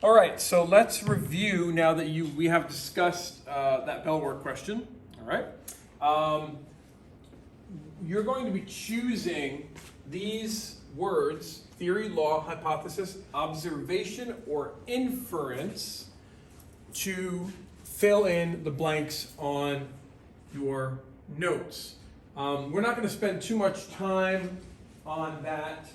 All right, so let's review now that we have discussed that bell work question. All right. You're going to be choosing these words: theory, law, hypothesis, observation, or inference, to fill in the blanks on your notes. We're not going to spend too much time on that.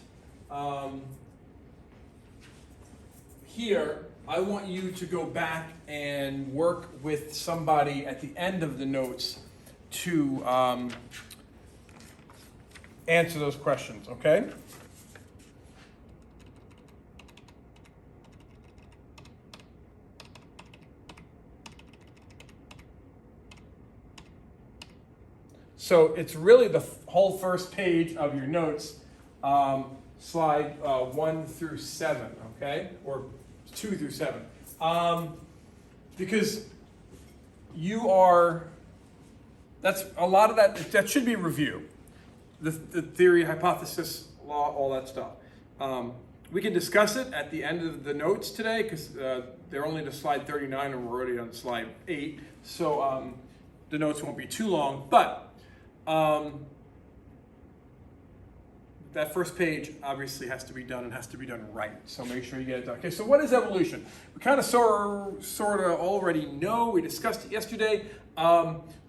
Here, I want you to go back and work with somebody at the end of the notes to answer those questions, okay? So it's really the whole first page of your notes, slide 1 through 7, okay? Or 2 through 7. Because that's a lot of that should be review. The theory, hypothesis, law, all that stuff. We can discuss it at the end of the notes today because they're only to slide 39 and we're already on slide 8. So the notes won't be too long, but that first page obviously has to be done and has to be done right. So make sure you get it done. Okay, so what is evolution? We kind of sort of already know. We discussed it yesterday.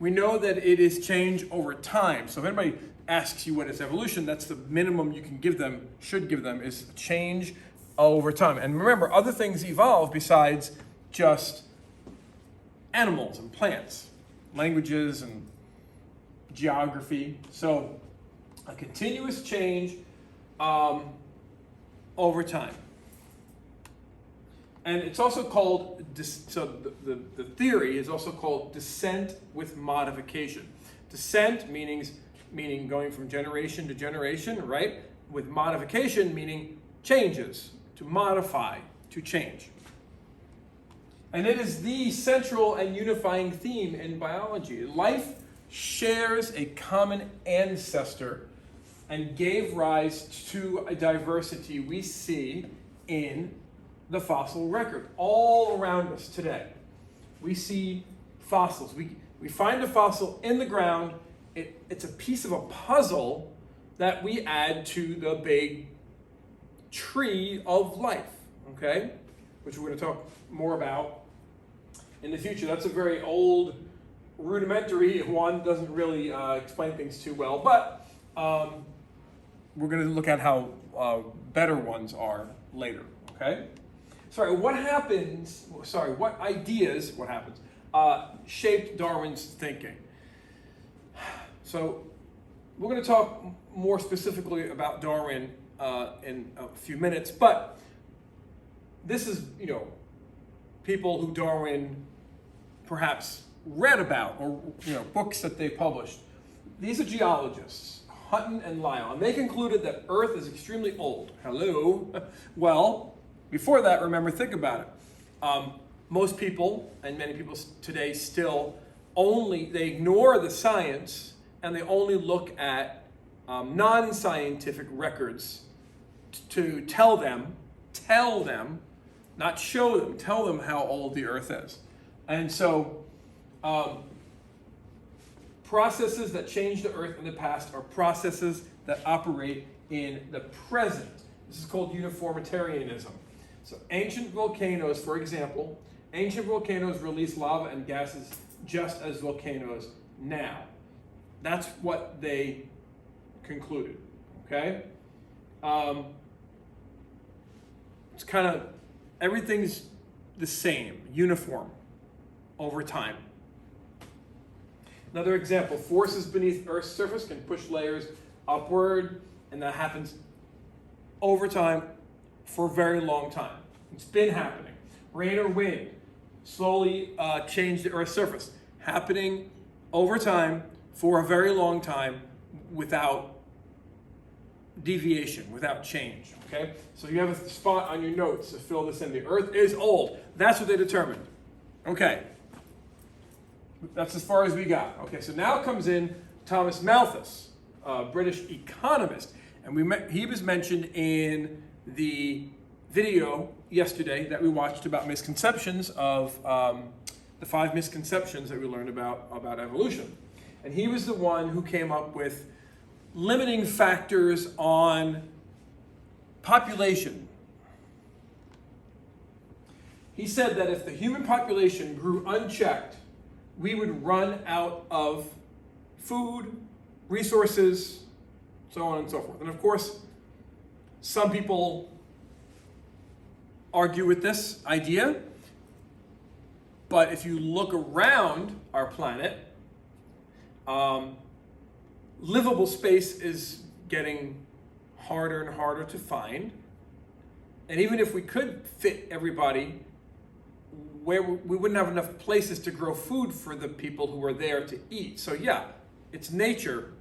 We know that it is change over time. So if anybody asks you what is evolution, that's the minimum you can give them, should give them, is change over time. And remember, other things evolve besides just animals and plants, languages and geography. So a continuous change over time. And it's also called, the theory is also called descent with modification. Descent meaning going from generation to generation, right? With modification meaning changes, to modify, to change. And it is the central and unifying theme in biology. Life shares a common ancestor and gave rise to a diversity we see in the fossil record all around us today. We see fossils. We find a fossil in the ground. It's a piece of a puzzle that we add to the big tree of life, okay? Which we're going to talk more about in the future. That's a very old, rudimentary one, doesn't really explain things too well, but we're going to look at how better ones are later, okay? What ideas shaped Darwin's thinking? So we're going to talk more specifically about Darwin in a few minutes, but this is, people who Darwin perhaps read about, or books that they published. These are geologists, Hutton and Lyell, and they concluded that Earth is extremely old. Hello. Well, before that, think about it. Most people, and many people today still, they ignore the science and they only look at non-scientific records to tell them, not show them, tell them how old the Earth is. And so processes that change the Earth in the past are processes that operate in the present. This is called uniformitarianism. So ancient volcanoes, for example, release lava and gases just as volcanoes now. That's what they concluded, okay? It's kind of, everything's the same, uniform over time. Another example, forces beneath Earth's surface can push layers upward, and that happens over time for a very long time. It's been happening. Rain or wind slowly change the Earth's surface, happening over time for a very long time without deviation, without change, okay? So you have a spot on your notes to fill this in. The Earth is old. That's what they determined. Okay. That's as far as we got. Okay, so now comes in Thomas Malthus, a British economist. And he was mentioned in the video yesterday that we watched about misconceptions of the 5 misconceptions that we learned about evolution. And he was the one who came up with limiting factors on population. He said that if the human population grew unchecked, we would run out of food, resources, so on and so forth. And of course, some people argue with this idea, but if you look around our planet, livable space is getting harder and harder to find. And even if we could fit everybody, we wouldn't have enough places to grow food for the people who are there to eat. So yeah, it's nature.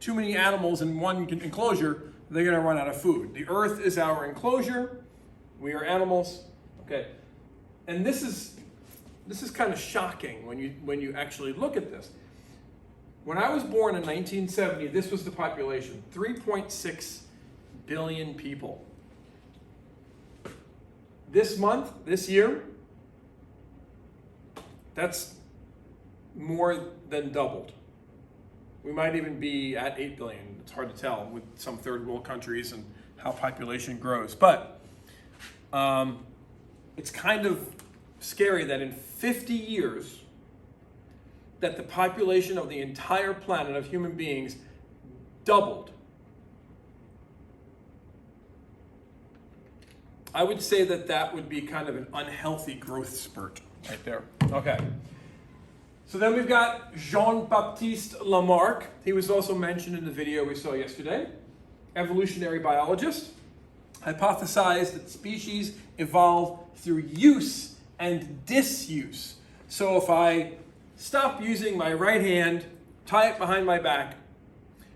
Too many animals in one enclosure, they're going to run out of food. The earth is our enclosure. We are animals. Okay. And this is kind of shocking when you actually look at this. When I was born in 1970, this was the population, 3.6 billion people. This month, this year, that's more than doubled. We might even be at 8 billion. It's hard to tell with some third world countries and how population grows. But it's kind of scary that in 50 years, that the population of the entire planet of human beings doubled. I would say that would be kind of an unhealthy growth spurt right there. Okay. So then we've got JeanBaptiste Lamarck. He was also mentioned in the video we saw yesterday. Evolutionary biologist. Hypothesized that species evolve through use and disuse. So if I stop using my right hand, tie it behind my back,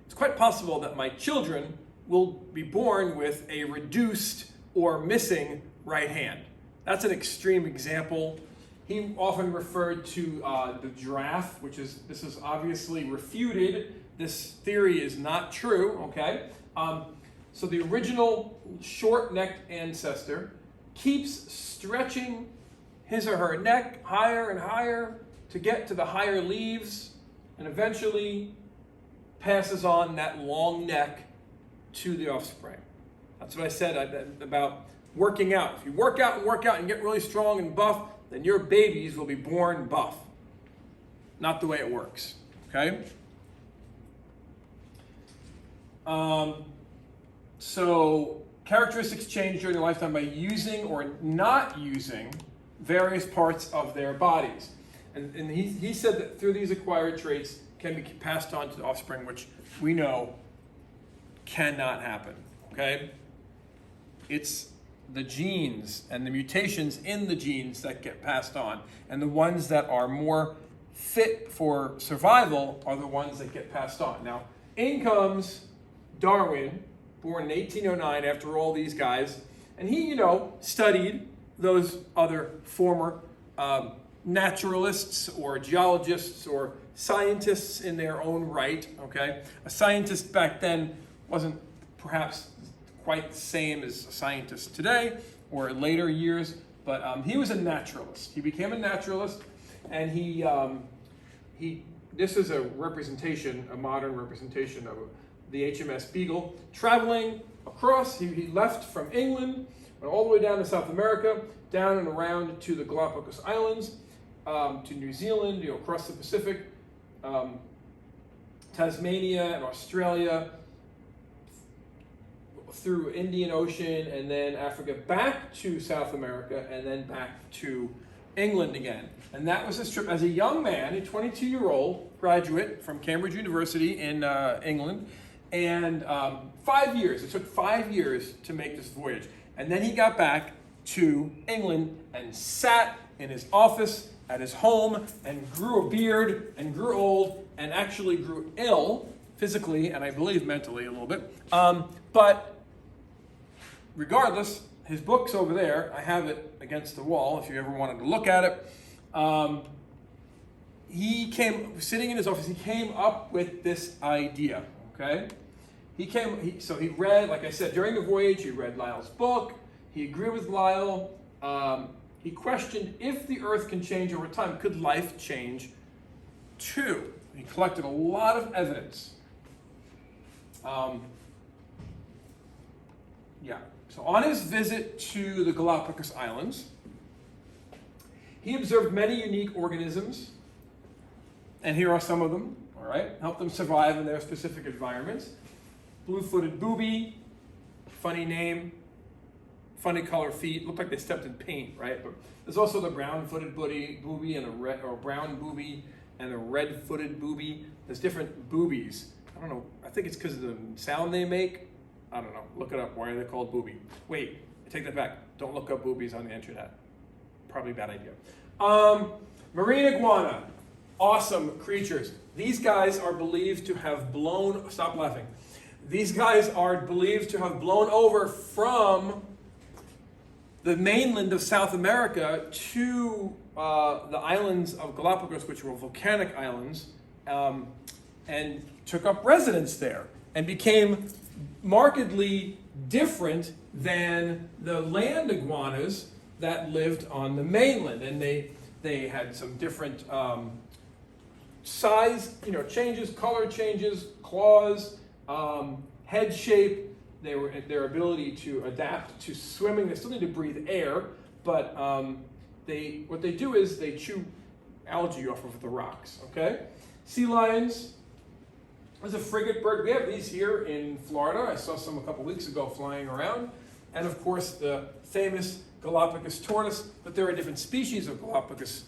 it's quite possible that my children will be born with a reduced or missing right hand. That's an extreme example. He often referred to the giraffe, this is obviously refuted. This theory is not true, okay? So the original short-necked ancestor keeps stretching his or her neck higher and higher to get to the higher leaves, and eventually passes on that long neck to the offspring. That's what I said about working out. If you work out and get really strong and buff, then your babies will be born buff. Not the way it works, okay? So characteristics change during their lifetime by using or not using various parts of their bodies. And he said that through these acquired traits can be passed on to the offspring, which we know cannot happen, okay? It's the genes and the mutations in the genes that get passed on. And the ones that are more fit for survival are the ones that get passed on. Now, in comes Darwin, born in 1809 after all these guys. And he, studied those other former naturalists or geologists or scientists in their own right, okay? A scientist back then wasn't perhaps quite the same as a scientist today or later years, but he was a naturalist. He became a naturalist, and this is a representation, a modern representation of the HMS Beagle, traveling across. He left from England, went all the way down to South America, down and around to the Galapagos Islands, to New Zealand, across the Pacific, Tasmania and Australia, through Indian Ocean, and then Africa, back to South America, and then back to England again. And that was his trip as a young man, a 22-year-old graduate from Cambridge University in England. And 5 years, it took 5 years to make this voyage. And then he got back to England and sat in his office at his home and grew a beard and grew old and actually grew ill physically and I believe mentally a little bit. But regardless, his book's over there. I have it against the wall if you ever wanted to look at it. Sitting in his office, he came up with this idea, okay? He read, like I said, during the voyage, he read Lyell's book. He agreed with Lyell. He questioned if the Earth can change over time, could life change too? He collected a lot of evidence. So on his visit to the Galapagos Islands, he observed many unique organisms, and here are some of them, all right? Helped them survive in their specific environments. Blue-footed booby, funny name, funny color feet, looked like they stepped in paint, right? But there's also the brown-footed booby and a brown booby and a red-footed booby. There's different boobies. I don't know, I think it's because of the sound they make. I don't know, look it up. Why are they called booby? Wait, I take that back. Don't look up boobies on the internet. Probably a bad idea. Marine iguana, awesome creatures. These guys are believed to have blown, stop laughing. These guys are believed to have blown over from the mainland of South America to the islands of Galapagos, which were volcanic islands, and took up residence there and became markedly different than the land iguanas that lived on the mainland. And they had some different size, changes, color changes, claws, head shape, their ability to adapt to swimming. They still need to breathe air, but what they do is they chew algae off of the rocks, okay? Sea lions. There's a frigate bird. We have these here in Florida. I saw some a couple weeks ago flying around. And of course, the famous Galapagos tortoise, but there are different species of Galapagos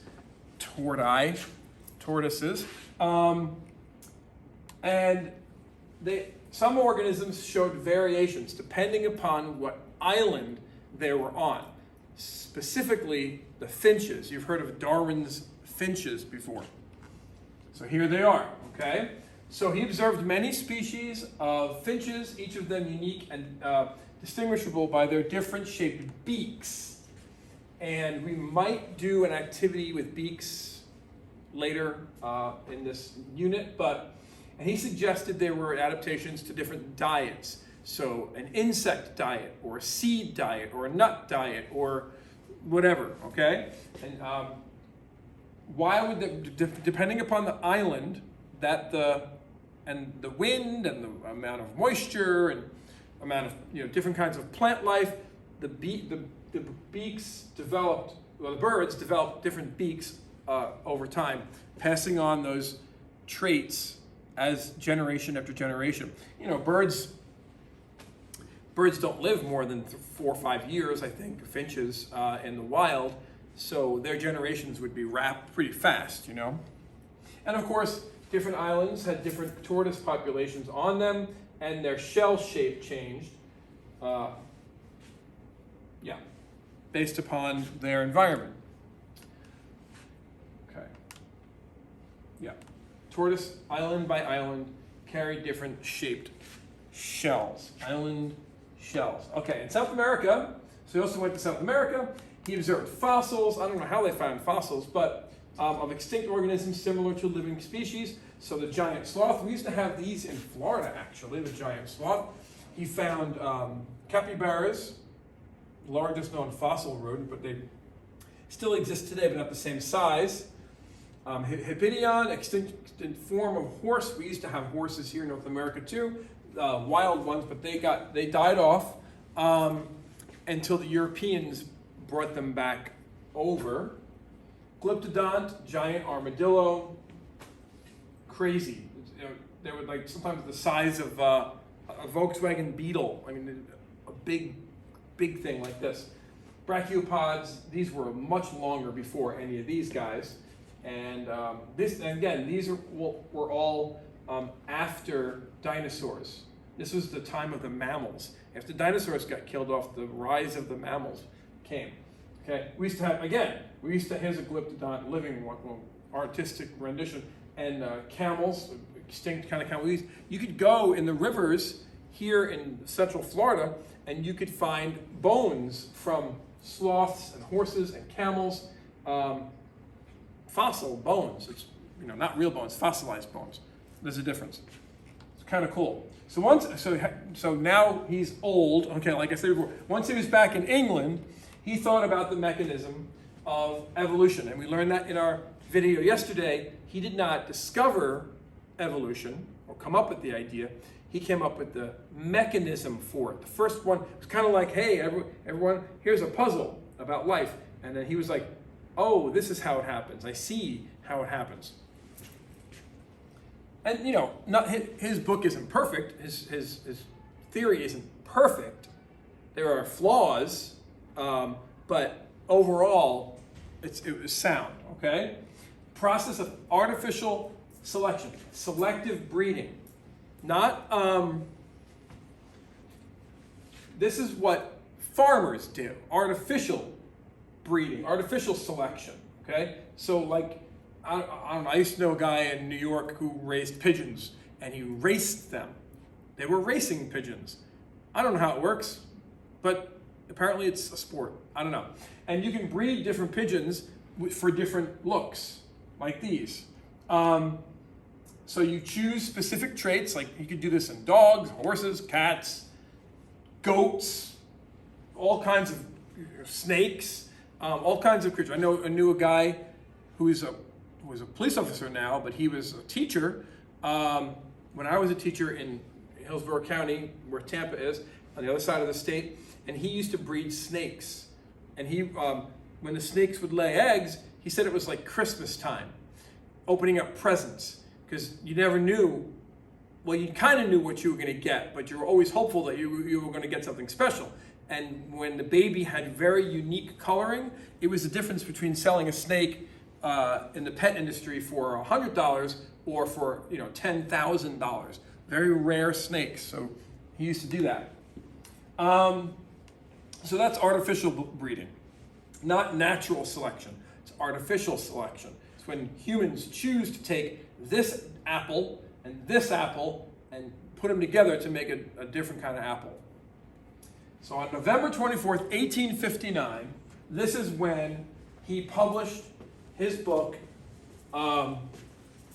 tortoises. And some organisms showed variations depending upon what island they were on. Specifically, the finches. You've heard of Darwin's finches before. So here they are, okay? So he observed many species of finches, each of them unique and distinguishable by their different shaped beaks. And we might do an activity with beaks later in this unit, and he suggested there were adaptations to different diets. So an insect diet, or a seed diet, or a nut diet, or whatever, okay? And why would depending upon the island, and the wind and the amount of moisture and amount of different kinds of plant life, the beaks developed. Well, the birds developed different beaks over time, passing on those traits as generation after generation. Birds don't live more than 4 or 5 years, I think, finches in the wild, so their generations would be wrapped pretty fast, And of course, different islands had different tortoise populations on them, and their shell shape changed, based upon their environment. Okay. Yeah. Tortoise, island by island, carried different shaped shells. Island shells. Okay, in South America, so he also went to South America. He observed fossils. I don't know how they found fossils, but of extinct organisms similar to living species. So the giant sloth, we used to have these in Florida actually, the giant sloth. He found capybaras, largest known fossil rodent, but they still exist today, but not the same size. Hippodion, extinct form of horse. We used to have horses here in North America too, wild ones, but they died off until the Europeans brought them back over. Glyptodont, giant armadillo, crazy. They were like sometimes the size of a Volkswagen Beetle. I mean, a big thing like this. Brachiopods, these were much longer before any of these guys. And these were all after dinosaurs. This was the time of the mammals. After dinosaurs got killed off, the rise of the mammals came. Okay, we used to have, here's a glyptodont living artistic rendition, and camels, extinct kind of camels. You could go in the rivers here in central Florida, and you could find bones from sloths and horses and camels, fossil bones. It's not real bones, fossilized bones. There's a difference. kind of cool. So now he's old. Okay, like I said before, once he was back in England, he thought about the mechanism of evolution, and we learned that in our video yesterday. He did not discover evolution or come up with the idea. He came up with the mechanism for it. The first one was kind of like, hey, everyone, here's a puzzle about life. And then he was like, oh, this is how it happens. I see how it happens. And, you know, his book isn't perfect. His theory isn't perfect. There are flaws, but overall, it was sound, okay? Process of artificial selection, selective breeding. Not, this is what farmers do, artificial breeding, artificial selection, okay? So like, I don't know, I used to know a guy in New York who raised pigeons, and he raced them. They were racing pigeons. I don't know how it works, but apparently it's a sport. I don't know. And you can breed different pigeons for different looks, like these. So you choose specific traits, like you could do this in dogs, horses, cats, goats, all kinds of snakes, all kinds of creatures. I knew a guy who was a police officer now, but he was a teacher. When I was a teacher in Hillsborough County, where Tampa is, on the other side of the state, and he used to breed snakes. And he, when the snakes would lay eggs, he said it was like Christmas time, opening up presents. Because you never knew, well, you kind of knew what you were going to get, but you were always hopeful that you were going to get something special. And when the baby had very unique coloring, it was the difference between selling a snake in the pet industry for $100 or for $10,000. Very rare snakes. So he used to do that. So that's artificial breeding, not natural selection. It's artificial selection. It's when humans choose to take this apple and put them together to make a different kind of apple. So on November 24th, 1859, this is when he published his book called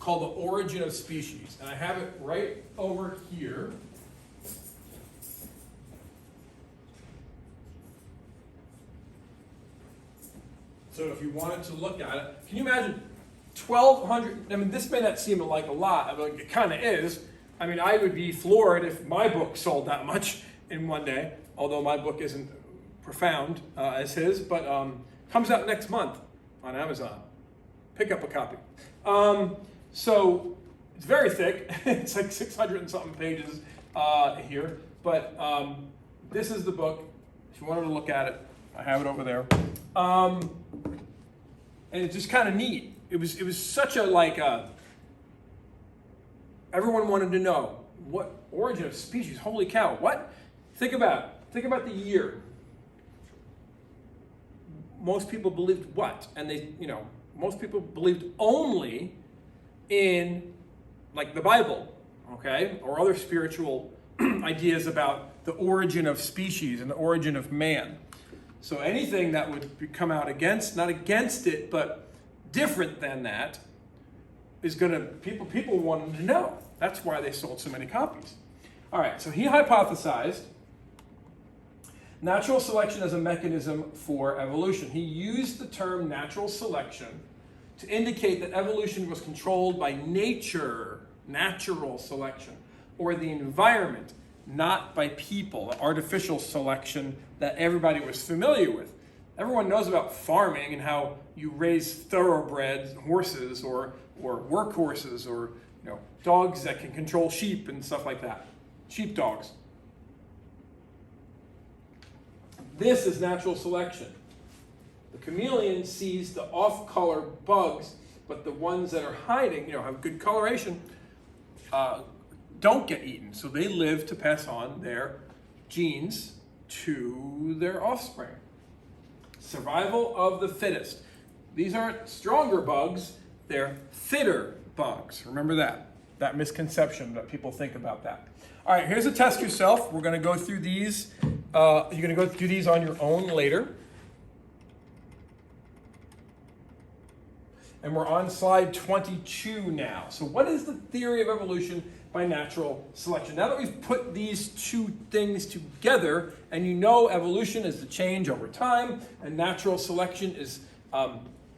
The Origin of Species. And I have it right over here. So if you wanted to look at it, can you imagine 1,200, I mean, this may not seem like a lot, I mean, it kind of is. I mean, I would be floored if my book sold that much in one day, although my book isn't profound as his, but comes out next month on Amazon. Pick up a copy. So it's very thick. It's like 600 and something pages here, but this is the book. If you wanted to look at it, I have it over there. And it's just kind of neat. It was such a everyone wanted to know what origin of species. Holy cow! What? Think about the year. Most people believed what, and most people believed only in like the Bible, okay, or other spiritual ideas about the origin of species and the origin of man. So anything that would come out against, not against it, but different than that, is going to, people wanted to know. That's why they sold so many copies. All right, so he hypothesized natural selection as a mechanism for evolution. He used the term natural selection to indicate that evolution was controlled by nature, natural selection, or the environment, not by people, artificial selection that everybody was familiar with. Everyone knows about farming and how you raise thoroughbred horses or workhorses or dogs that can control sheep and stuff like that. Sheepdogs. This is natural selection. The chameleon sees the off-color bugs, but the ones that are hiding, have good coloration, don't get eaten. So they live to pass on their genes to their offspring. Survival of the fittest. These aren't stronger bugs, they're fitter bugs. Remember that misconception that people think about that. All right, here's a test yourself. We're going to go through these. You're going to go through these on your own later. And we're on slide 22 now. So what is the theory of evolution by natural selection. Now that we've put these two things together, and you know evolution is the change over time, and natural selection is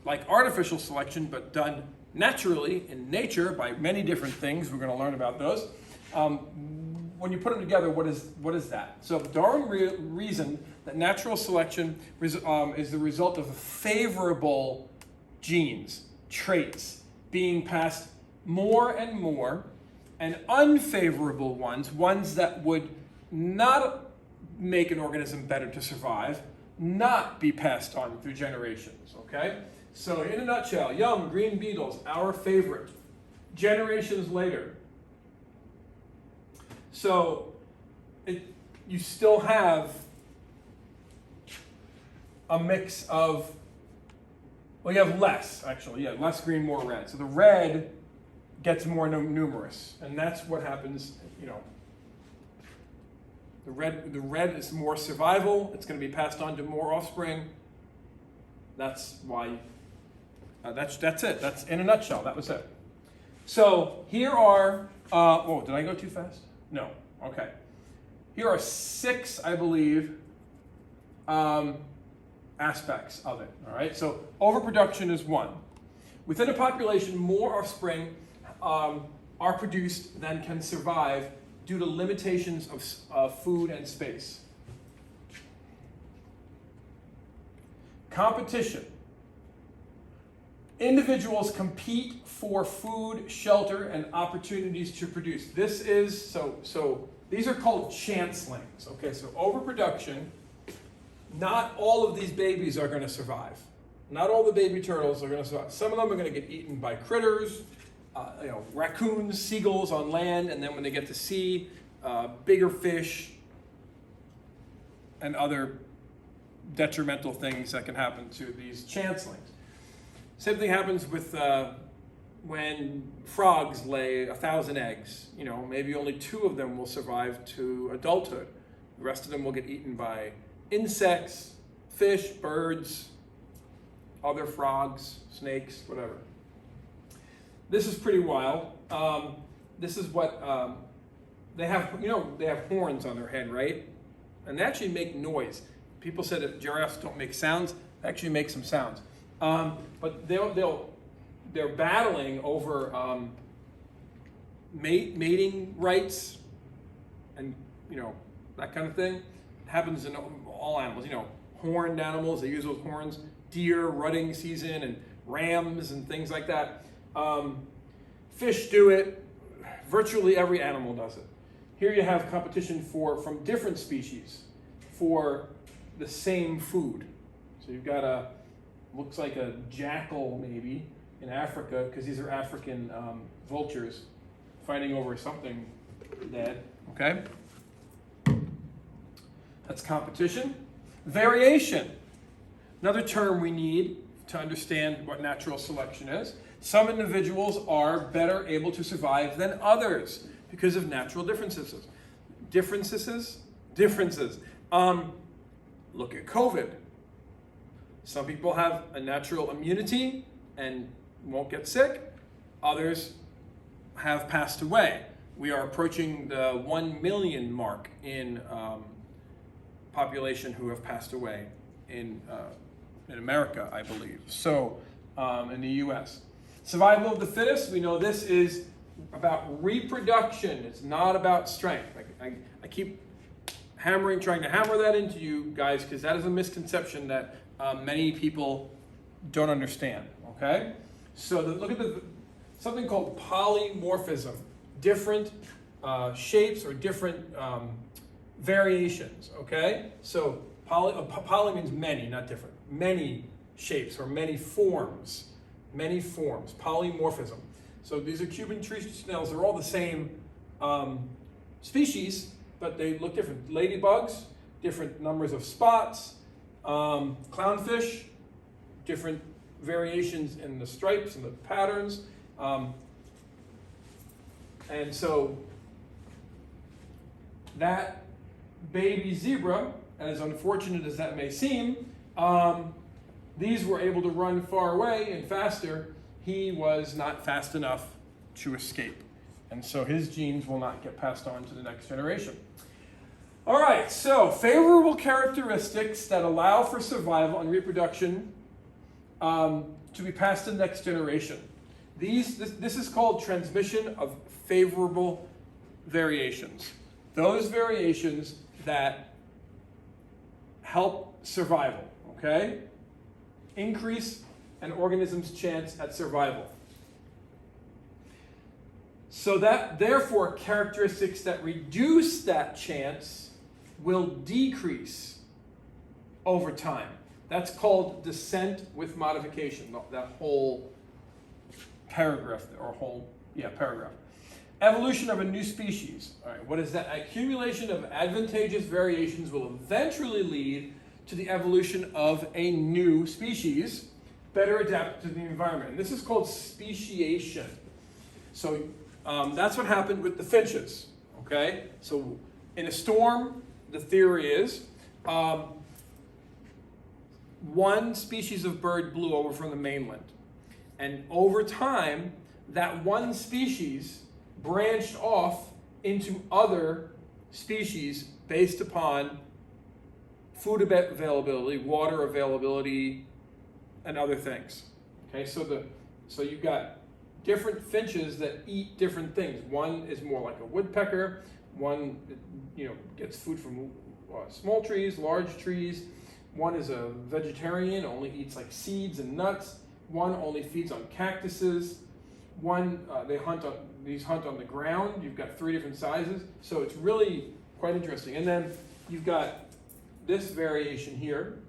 like artificial selection, but done naturally in nature by many different things. We're going to learn about those. When you put them together, what is that? So Darwin reasoned that natural selection is the result of favorable genes, traits, being passed more and more, and unfavorable ones that would not make an organism better to survive, not be passed on through generations, okay? So in a nutshell, young green beetles, our favorite, generations later. So you still have a mix of, well, you have less, actually, yeah, less green, more red. So the red gets more numerous, and that's what happens, you know. The red is more survival. It's going to be passed on to more offspring. That's why, that's it. That's in a nutshell, that was it. So here are, oh, did I go too fast? No, okay. Here are 6, I believe, aspects of it, all right? So overproduction is 1. Within a population, more offspring are produced than can survive due to limitations of food and space. Competition. Individuals compete for food, shelter, and opportunities to produce. This is, so these are called chancelings, okay? So overproduction, not all of these babies are going to survive. Not all the baby turtles are going to survive. Some of them are going to get eaten by critters, raccoons, seagulls on land, and then when they get to sea, bigger fish and other detrimental things that can happen to these chancelings. Same thing happens with when frogs lay 1,000 eggs. You know, maybe only 2 of them will survive to adulthood. The rest of them will get eaten by insects, fish, birds, other frogs, snakes, whatever. This is pretty wild. This is what they have. You know, they have horns on their head, right? And they actually make noise. People said that giraffes don't make sounds. They actually make some sounds. But they're battling over mating rights, and you know, that kind of thing. It happens in all animals. You know, horned animals, they use those horns. Deer, rutting season, and rams and things like that. Fish do it. Virtually every animal does it. Here you have competition from different species for the same food. So you've got looks like a jackal maybe in Africa, because these are African vultures fighting over something dead, okay? That's competition. Variation. Another term we need to understand what natural selection is. Some individuals are better able to survive than others because of natural differences. Differences. Look at COVID. Some people have a natural immunity and won't get sick. Others have passed away. We are approaching the 1 million mark in population who have passed away in America, I believe. So, in the U.S. Survival of the fittest, we know this is about reproduction. It's not about strength. I keep trying to hammer that into you guys, because that is a misconception that many people don't understand, okay? So look at something called polymorphism. Different shapes or different variations, okay? So poly means many, not different. Many shapes or many forms. Many forms, polymorphism. So these are Cuban tree snails. They're all the same species, but they look different. Ladybugs, different numbers of spots. Clownfish, different variations in the stripes and the patterns. And so that baby zebra, as unfortunate as that may seem, these were able to run far away and faster. He was not fast enough to escape. And so his genes will not get passed on to the next generation. All right, so favorable characteristics that allow for survival and reproduction to be passed to the next generation. This is called transmission of favorable variations. Those variations that help survival, okay? Increase an organism's chance at survival. So that, therefore, characteristics that reduce that chance will decrease over time. That's called descent with modification, that whole paragraph, paragraph. Evolution of a new species. All right, what is that? Accumulation of advantageous variations will eventually lead to the evolution of a new species, better adapted to the environment. And this is called speciation. So that's what happened with the finches, okay? So in a storm, the theory is one species of bird blew over from the mainland. And over time, that one species branched off into other species based upon food availability, water availability, and other things. Okay, so you've got different finches that eat different things. One is more like a woodpecker. One, gets food from small trees, large trees. One is a vegetarian, only eats like seeds and nuts. One only feeds on cactuses. One, these hunt on the ground. You've got 3 different sizes. So it's really quite interesting. And then you've got this variation here.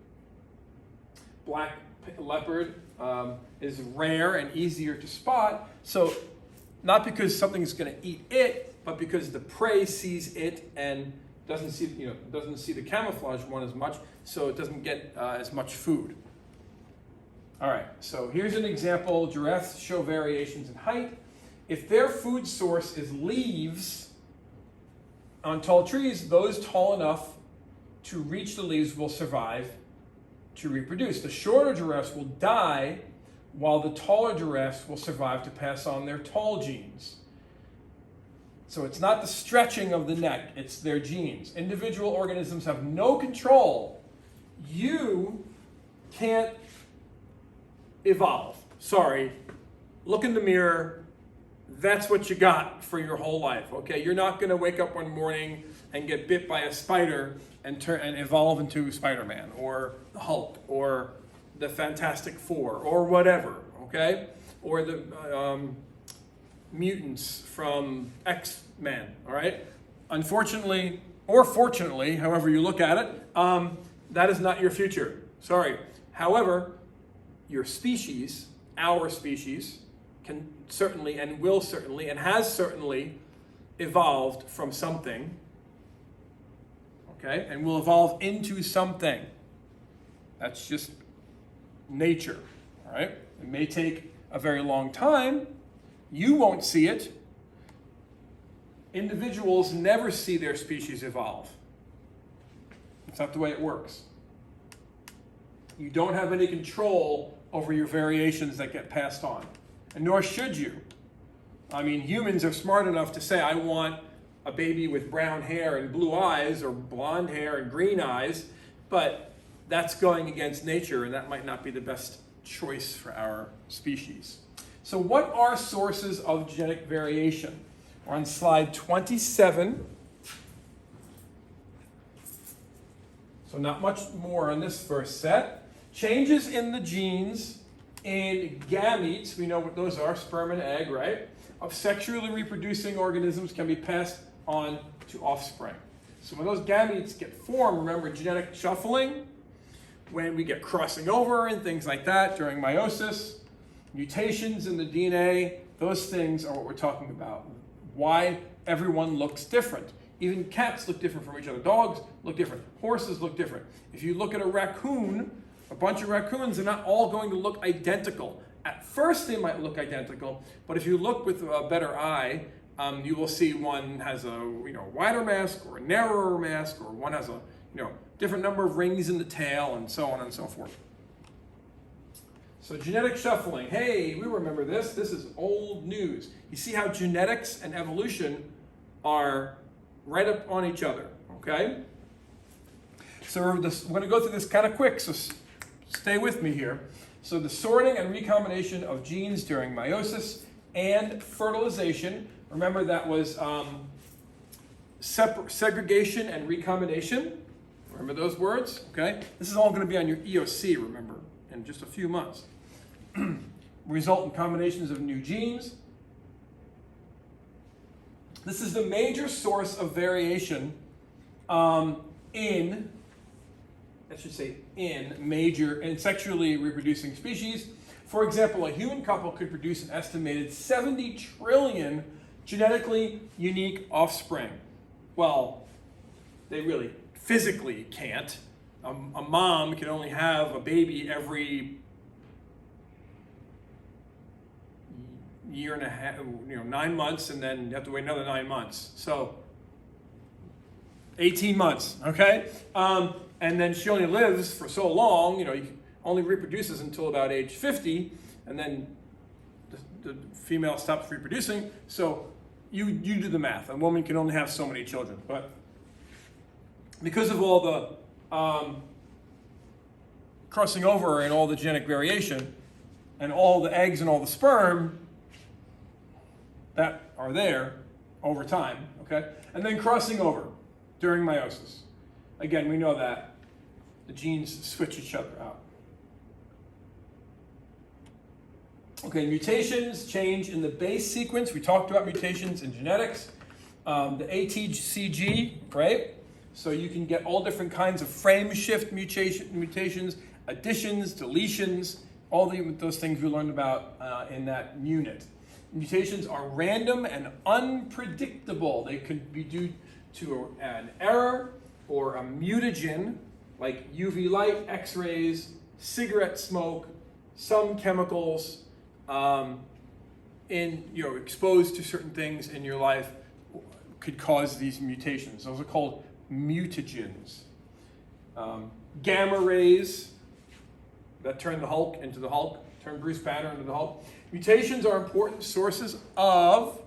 Black leopard is rare and easier to spot. So not because something's going to eat it, but because the prey sees it and doesn't see the camouflage one as much, so it doesn't get as much food. All right, so here's an example. Giraffes show variations in height. If their food source is leaves on tall trees, those tall enough to reach the leaves will survive to reproduce. The shorter giraffes will die, while the taller giraffes will survive to pass on their tall genes. So it's not the stretching of the neck, it's their genes. Individual organisms have no control. You can't evolve. Sorry. Look in the mirror. That's what you got for your whole life, okay? You're not going to wake up one morning and get bit by a spider and evolve into Spider-Man or the Hulk or the Fantastic Four or whatever, okay? Or the mutants from X-Men, all right? Unfortunately, or fortunately, however you look at it, that is not your future. Sorry. However, your species, our species, can certainly and will certainly and has certainly evolved from something, okay? And will evolve into something. That's just nature, all right? It may take a very long time. You won't see it. Individuals never see their species evolve. It's not the way it works. You don't have any control over your variations that get passed on, and nor should you. I mean, humans are smart enough to say, I want a baby with brown hair and blue eyes, or blonde hair and green eyes, but that's going against nature, and that might not be the best choice for our species. So what are sources of genetic variation? We're on slide 27. So not much more on this first set. Changes in the genes in gametes, we know what those are, sperm and egg, right? Of sexually reproducing organisms can be passed on to offspring. So when those gametes get formed, remember genetic shuffling, when we get crossing over and things like that during meiosis, mutations in the DNA, those things are what we're talking about. Why everyone looks different. Even cats look different from each other. Dogs look different. Horses look different. If you look at a raccoon, a bunch of raccoons, they're not all going to look identical. At first they might look identical, but if you look with a better eye, you will see one has a wider mask or a narrower mask, or one has a different number of rings in the tail, and so on and so forth. So genetic shuffling. Hey, we remember this. This is old news. You see how genetics and evolution are right up on each other, okay? So we're going to go through this kind of quick, so stay with me here. So the sorting and recombination of genes during meiosis and fertilization. Remember that was segregation and recombination. Remember those words? Okay. This is all going to be on your EOC, remember, in just a few months. Result in combinations of new genes. This is the major source of variation in major and sexually reproducing species. For example, a human couple could produce an estimated 70 trillion genetically unique offspring. Well, they really physically can't. A mom can only have a baby every year and a half, 9 months, and then you have to wait another 9 months. So 18 months, okay? And then she only lives for so long, only reproduces until about age 50, and then the female stops reproducing. So you do the math. A woman can only have so many children. But because of all the crossing over and all the genetic variation and all the eggs and all the sperm that are there over time, okay? And then crossing over during meiosis. Again, we know that the genes switch each other out. Okay, mutations, change in the base sequence. We talked about mutations in genetics. The ATCG, right? So you can get all different kinds of frame shift mutations, additions, deletions, all those things we learned about in that unit. Mutations are random and unpredictable. They could be due to an error or a mutagen, like UV light, X-rays, cigarette smoke, some chemicals, exposed to certain things in your life could cause these mutations. Those are called mutagens. Gamma rays that turn the Hulk into the Hulk, turn Bruce Banner into the Hulk. Mutations are important sources of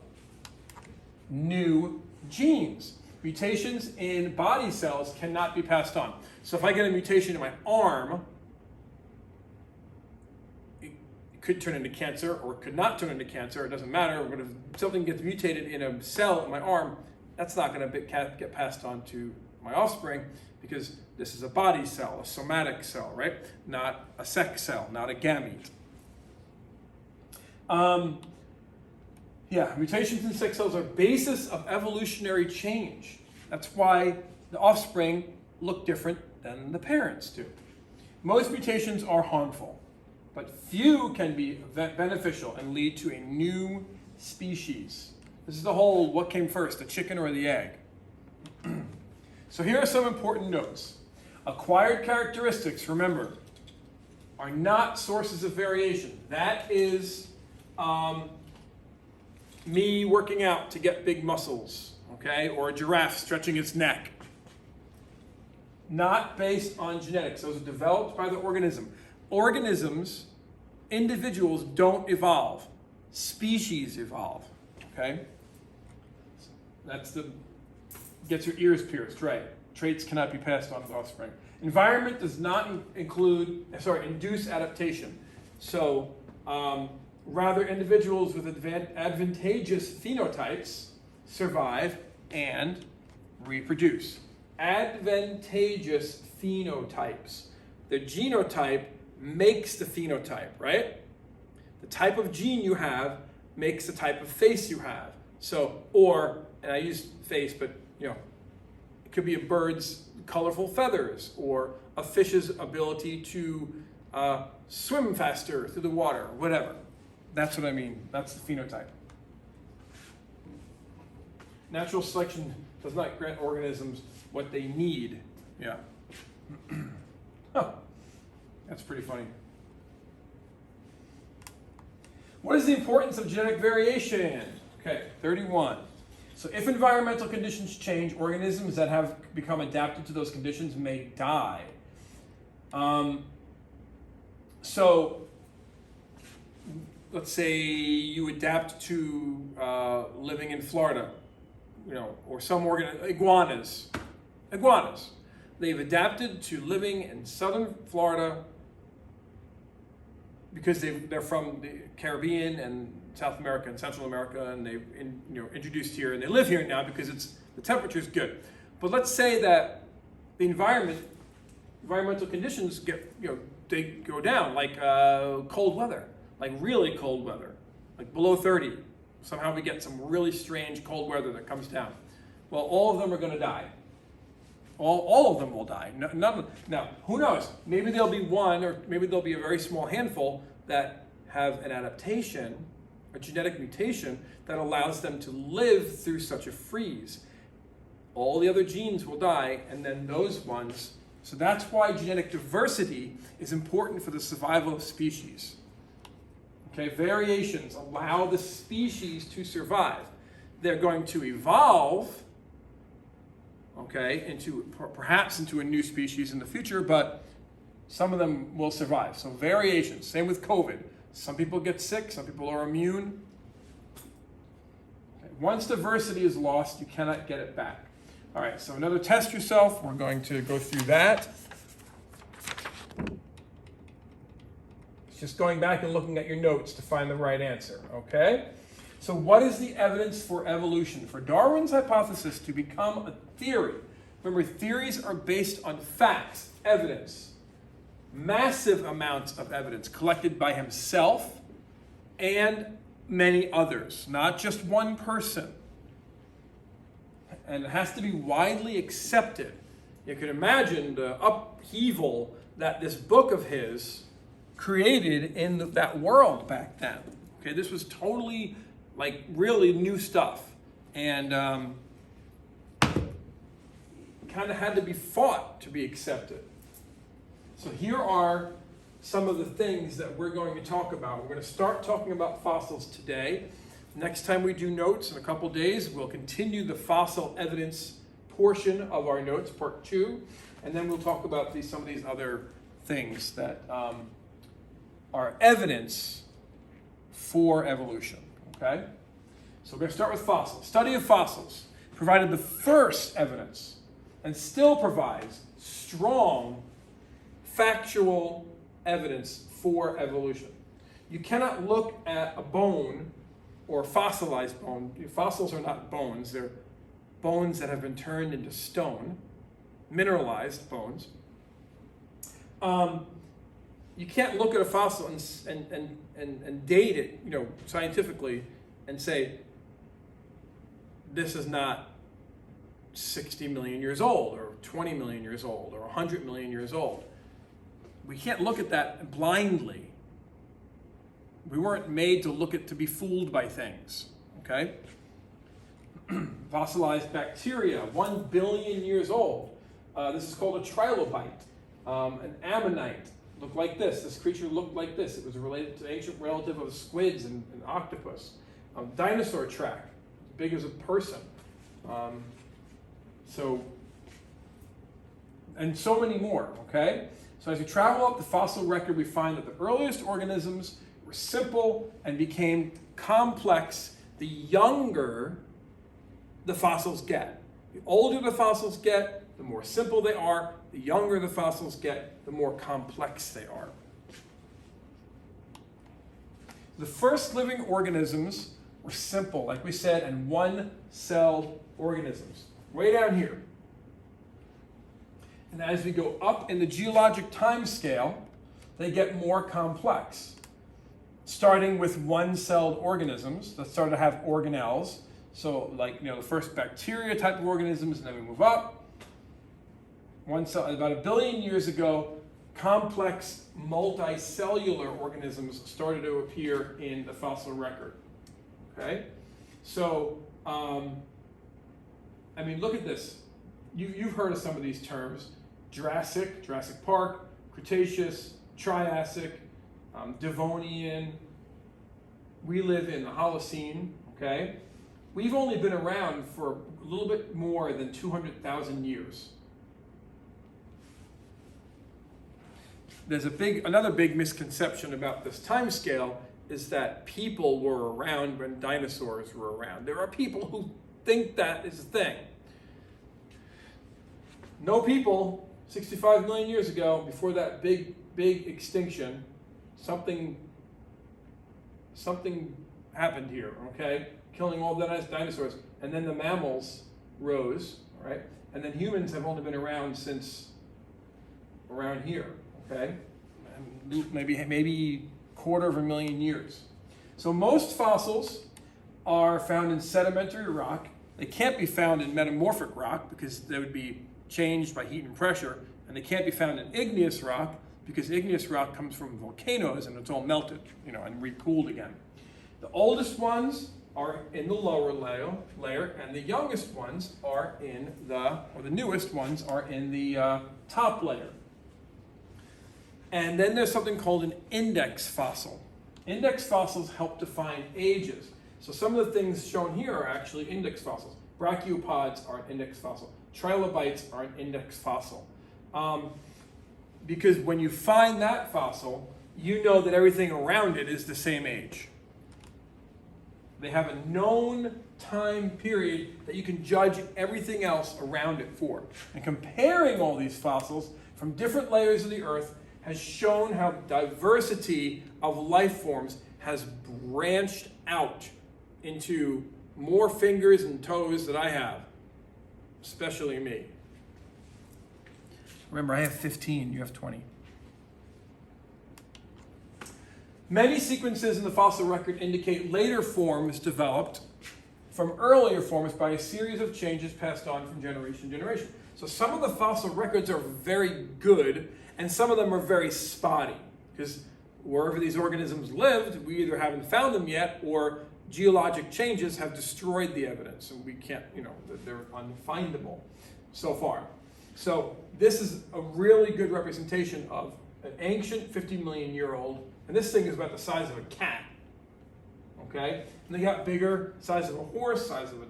new genes. Mutations in body cells cannot be passed on. So if I get a mutation in my arm, it could turn into cancer or it could not turn into cancer. It doesn't matter. But if something gets mutated in a cell in my arm, that's not going to get passed on to my offspring because this is a body cell, a somatic cell, right? Not a sex cell, not a gamete. Mutations in sex cells are basis of evolutionary change. That's why the offspring look different than the parents do. Most mutations are harmful, but few can be beneficial and lead to a new species. This is the whole what came first, the chicken or the egg. So here are some important notes. Acquired characteristics, remember, are not sources of variation. That is me working out to get big muscles, okay? Or a giraffe stretching its neck. Not based on genetics. Those are developed by the organism. Organisms, individuals don't evolve. Species evolve, okay? Gets your ears pierced, right? Traits cannot be passed on to the offspring. Environment does not induce adaptation. So, rather, individuals with advantageous phenotypes survive and reproduce. Advantageous phenotypes. The genotype makes the phenotype, right? The type of gene you have makes the type of face you have. So, and I use face, but it could be a bird's colorful feathers or a fish's ability to swim faster through the water, whatever. That's what I mean. That's the phenotype. Natural selection does not grant organisms what they need. Yeah. That's pretty funny. What is the importance of genetic variation? Okay, 31. So if environmental conditions change, organisms that have become adapted to those conditions may die. So let's say you adapt to living in Florida, or some iguanas. They've adapted to living in southern Florida because they're from the Caribbean and South America and Central America, and they've introduced here, and they live here now because the temperature is good. But let's say that the environmental conditions they go down, like cold weather, like really cold weather, like below 30. Somehow we get some really strange cold weather that comes down. Well, all of them are going to die. All of them will die. Now, who knows? Maybe there'll be one, or maybe there'll be a very small handful that have an adaptation, a genetic mutation that allows them to live through such a freeze. All the other genes will die, and then those ones. So that's why genetic diversity is important for the survival of species. Okay, variations allow the species to survive. They're going to evolve, perhaps into a new species in the future, but some of them will survive. So variations, same with COVID. Some people get sick, some people are immune. Okay. Once diversity is lost, you cannot get it back. All right, so another test yourself. We're going to go through that. It's just going back and looking at your notes to find the right answer, okay? So what is the evidence for evolution? For Darwin's hypothesis to become a theory, remember, theories are based on facts, evidence, massive amounts of evidence collected by himself and many others, not just one person. And it has to be widely accepted. You can imagine the upheaval that this book of his created in that world back then. Okay, this was totally, really new stuff. And kind of had to be fought to be accepted. So here are some of the things that we're going to talk about. We're going to start talking about fossils today. Next time we do notes in a couple days, we'll continue the fossil evidence portion of our notes, part 2, and then we'll talk about some of these other things that are evidence for evolution, okay? So we're going to start with fossils. Study of fossils provided the first evidence and still provides strong, factual evidence for evolution. You cannot look at a bone or fossilized bone. Fossils are not bones. They're bones that have been turned into stone, mineralized bones. You can't look at a fossil and date it, scientifically, and say, this is not 60 million years old, or 20 million years old, or 100 million years old. We can't look at that blindly. We weren't made to be fooled by things, okay? Fossilized bacteria, 1 billion years old. This is called a trilobite. An ammonite looked like this. This creature looked like this. It was related to ancient relative of squids and octopus. Dinosaur track, as big as a person. And so many more, okay? So as we travel up the fossil record, we find that the earliest organisms were simple and became complex the younger the fossils get. The older the fossils get, the more simple they are. The younger the fossils get, the more complex they are. The first living organisms were simple, like we said, and one-celled organisms. Way down here. And as we go up in the geologic time scale, they get more complex. Starting with one-celled organisms that started to have organelles. So the first bacteria type of organisms, and then we move up. One cell, about 1 billion years ago, complex multicellular organisms started to appear in the fossil record. Okay? So, look at this. You've heard of some of these terms. Jurassic Park, Cretaceous, Triassic, Devonian. We live in the Holocene, okay? We've only been around for a little bit more than 200,000 years. There's another big misconception about this time scale is that people were around when dinosaurs were around. There are people who think that is a thing. No people, 65 million years ago, before that big extinction, something happened here, okay? Killing all the dinosaurs. And then the mammals rose, all right? And then humans have only been around since around here, okay? And maybe 250,000 years. So most fossils are found in sedimentary rock. They can't be found in metamorphic rock because they would be changed by heat and pressure. And they can't be found in igneous rock because igneous rock comes from volcanoes and it's all melted, and recooled again. The oldest ones are in the lower layer, and the youngest ones are in the newest ones are in the top layer. And then there's something called an index fossil. Index fossils help define ages. So some of the things shown here are actually index fossils. Brachiopods are an index fossil. Trilobites are an index fossil. Because when you find that fossil, you know that everything around it is the same age. They have a known time period that you can judge everything else around it for. And comparing all these fossils from different layers of the Earth has shown how diversity of life forms has branched out into more fingers and toes that I have, especially me. Remember, I have 15, you have 20. Many sequences in the fossil record indicate later forms developed from earlier forms by a series of changes passed on from generation to generation. So some of the fossil records are very good, and some of them are very spotty, because wherever these organisms lived, we either haven't found them yet, or geologic changes have destroyed the evidence, and we can't, they're unfindable so far. So this is a really good representation of an ancient 50-million-year-old, and this thing is about the size of a cat, okay? And they got bigger, size of a horse, size of a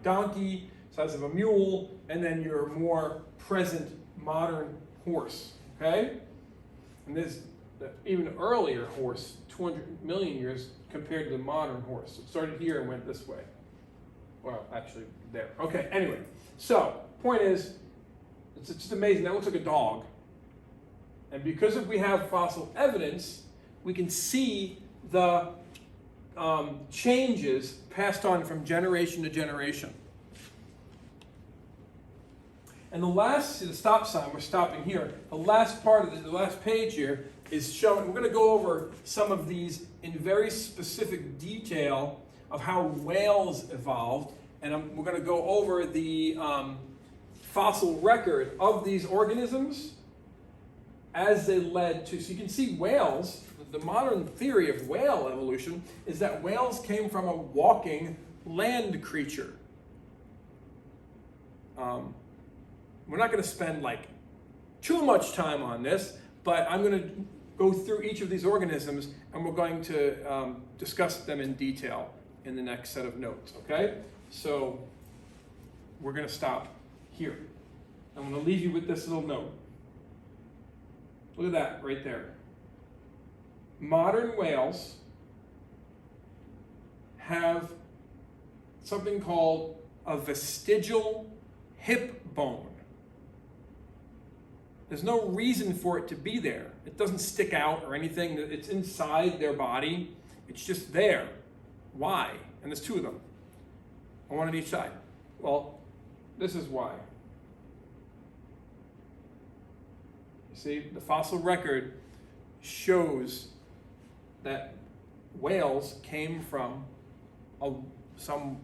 donkey, size of a mule, and then your more present modern horse, okay? And there's the even earlier horse, 200 million years compared to the modern horse. It started here and went this way. Well, actually there. Okay, anyway. So, point is, it's just amazing. That looks like a dog. And because we have fossil evidence, we can see the changes passed on from generation to generation. And the stop sign, we're stopping here. The last part of the last page here is showing, we're going to go over some of these in very specific detail of how whales evolved. And we're going to go over the fossil record of these organisms as they led to, so you can see whales, the modern theory of whale evolution is that whales came from a walking land creature. We're not going to spend too much time on this, but I'm going to go through each of these organisms and we're going to discuss them in detail in the next set of notes, okay? So we're going to stop here. I'm going to leave you with this little note. Look at that right there. Modern whales have something called a vestigial hip bone. There's no reason for it to be there. It doesn't stick out or anything. It's inside their body. It's just there. Why? And there's two of them. One on each side. Well, this is why. You see, the fossil record shows that whales came from some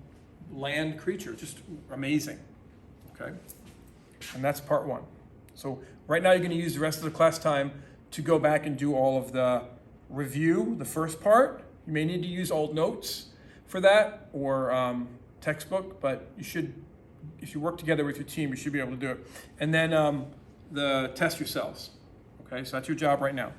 land creature. Just amazing. Okay? And that's part one. So right now you're going to use the rest of the class time to go back and do all of the review, the first part. You may need to use old notes for that or textbook, but you should, if you work together with your team, you should be able to do it. And then the test yourselves. Okay, so that's your job right now.